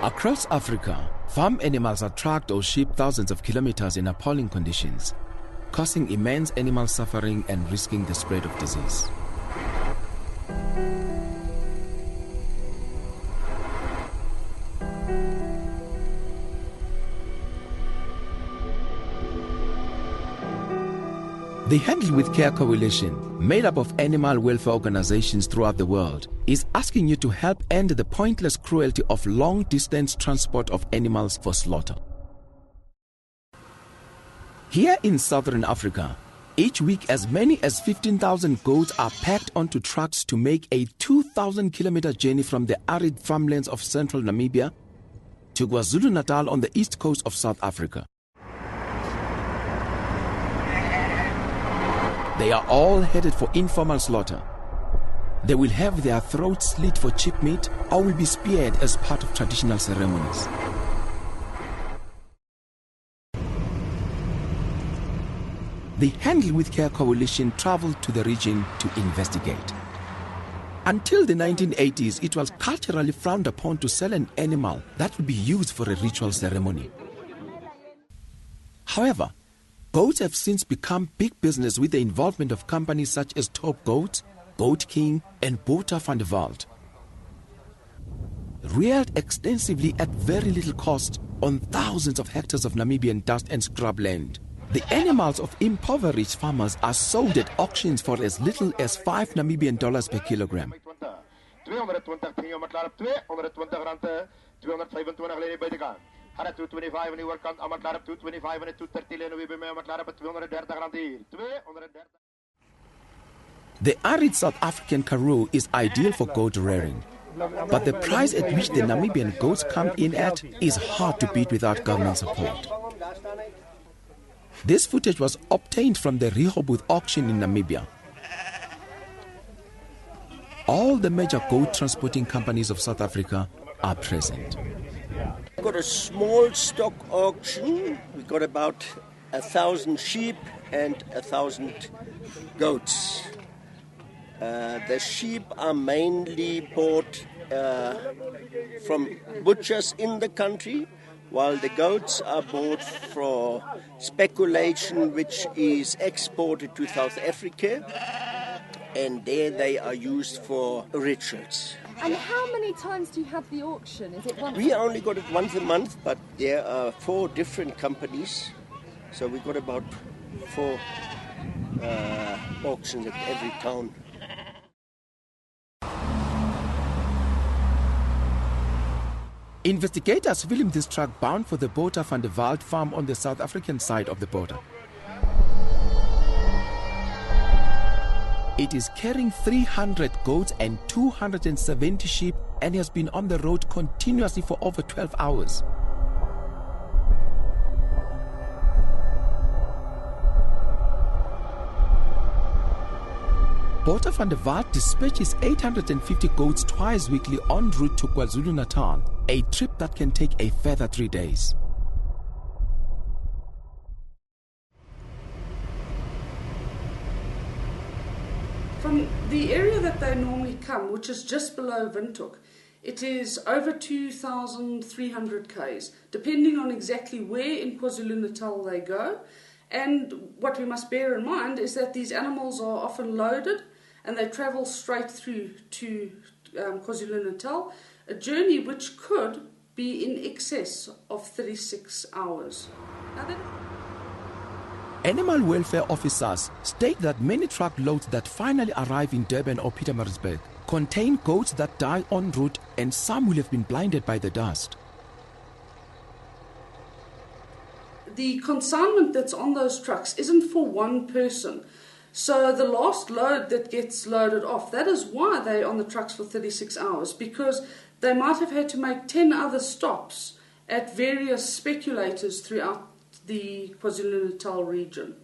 Across Africa, farm animals are tracked or shipped thousands of kilometers in appalling conditions, causing immense animal suffering and risking the spread of disease. The Handle with Care Coalition, made up of animal welfare organizations throughout the world, is asking you to help end the pointless cruelty of long-distance transport of animals for slaughter. Here in southern Africa, each week as many as 15,000 goats are packed onto trucks to make a 2,000-kilometer journey from the arid farmlands of central Namibia to KwaZulu-Natal on the east coast of South Africa. They are all headed for informal slaughter. They will have their throats slit for cheap meat or will be speared as part of traditional ceremonies. The Handle with Care Coalition traveled to the region to investigate. Until the 1980s, it was culturally frowned upon to sell an animal that would be used for a ritual ceremony. However, goats have since become big business with the involvement of companies such as Top Goats, Goat King, and Botha van der Walt. Reared extensively at very little cost on thousands of hectares of Namibian dust and scrubland, the animals of impoverished farmers are sold at auctions for as little as $5 Namibian per kilogram. The arid South African Karoo is ideal for goat rearing, but the price at which the Namibian goats come in at is hard to beat without government support. This footage was obtained from the Rehoboth auction in Namibia. All the major goat transporting companies of South Africa are present. We've got a small stock auction. We've got about 1,000 sheep and 1,000 goats. The sheep are mainly bought from butchers in the country, while the goats are bought for speculation, which is exported to South Africa, and there they are used for rituals. And how many times do you have the auction? Is it once? We only got it once a month, but there are 4 different companies, so we've got about 4 auctions at every town. Investigators filmed this truck bound for the Botha van der Walt farm on the South African side of the border. It is carrying 300 goats and 270 sheep and has been on the road continuously for over 12 hours. Botha van der Walt dispatches 850 goats twice weekly en route to KwaZulu-Natal, a trip that can take a further 3 days. From the area that they normally come, which is just below Windhoek, it is over 2,300 k's, depending on exactly where in KwaZulu-Natal they go. And what we must bear in mind is that these animals are often loaded and they travel straight through to KwaZulu-Natal, a journey which could be in excess of 36 hours. Animal welfare officers state that many truck loads that finally arrive in Durban or Pietermaritzburg contain goats that die en route, and some will have been blinded by the dust. The consignment that's on those trucks isn't for one person. So the last load that gets loaded off, that is why they're on the trucks for 36 hours, because they might have had to make 10 other stops at various speculators throughout the KwaZulu-Natal region.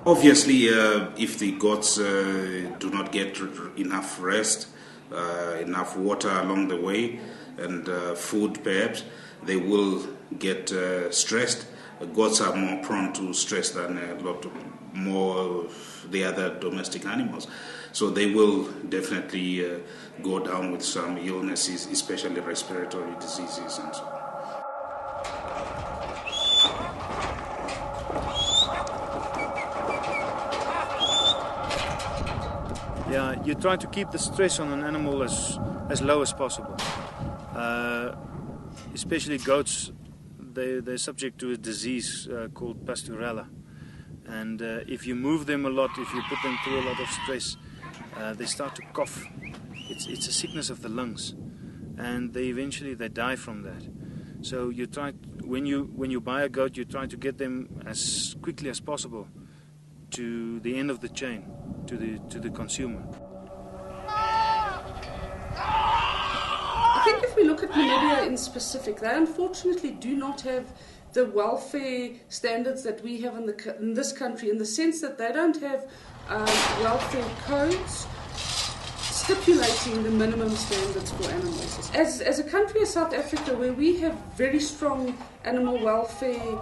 Obviously, if the goats do not get enough rest, enough water along the way, and food perhaps, they will get stressed. Goats are more prone to stress than a lot more of the other domestic animals. So they will definitely go down with some illnesses, especially respiratory diseases and so on. Yeah, you try to keep the stress on an animal as low as possible. Especially goats, they're subject to a disease called Pasturella. And if you move them a lot, if you put them through a lot of stress, they start to cough. It's a sickness of the lungs, and they eventually die from that. So you try, when you buy a goat, you try to get them as quickly as possible to the end of the chain, to the consumer. I think if we look at Namibia in specific, they unfortunately do not have the welfare standards that we have in this country, in the sense that they don't have welfare codes stipulating the minimum standards for animals. As a country as South Africa, where we have very strong animal welfare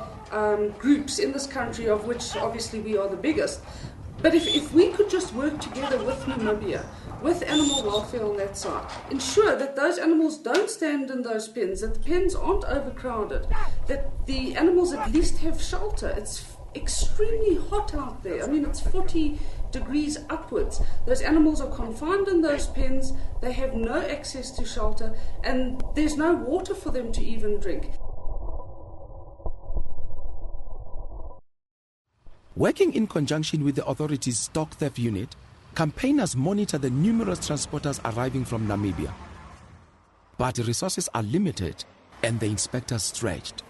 groups in this country, of which obviously we are the biggest, but if we could just work together with Namibia, with animal welfare on that side, ensure that those animals don't stand in those pens, that the pens aren't overcrowded, that the animals at least have shelter. It's extremely hot out there. I mean, it's 40 degrees upwards. Those animals are confined in those pens, they have no access to shelter, and there's no water for them to even drink. Working in conjunction with the authorities' stock theft unit, campaigners monitor the numerous transporters arriving from Namibia. But resources are limited and the inspectors stretched.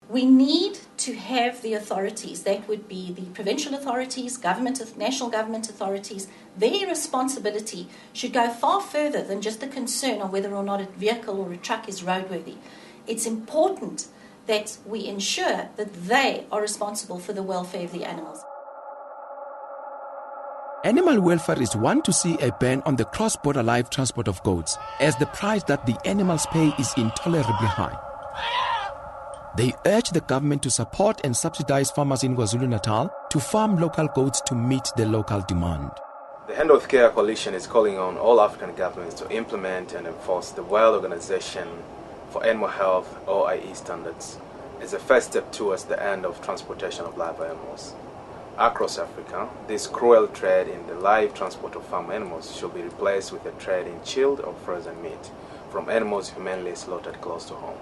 We need to have the authorities, that would be the provincial authorities, national government authorities. Their responsibility should go far further than just the concern of whether or not a vehicle or a truck is roadworthy. It's important that we ensure that they are responsible for the welfare of the animals. Animal welfarists want to see a ban on the cross-border live transport of goats, as the price that the animals pay is intolerably high. They urge the government to support and subsidize farmers in KwaZulu-Natal to farm local goats to meet the local demand. The Hand of Care Coalition is calling on all African governments to implement and enforce the World Organization for Animal Health, OIE standards, as a first step towards the end of transportation of live animals. Across Africa, this cruel trade in the live transport of farm animals should be replaced with a trade in chilled or frozen meat from animals humanely slaughtered close to home.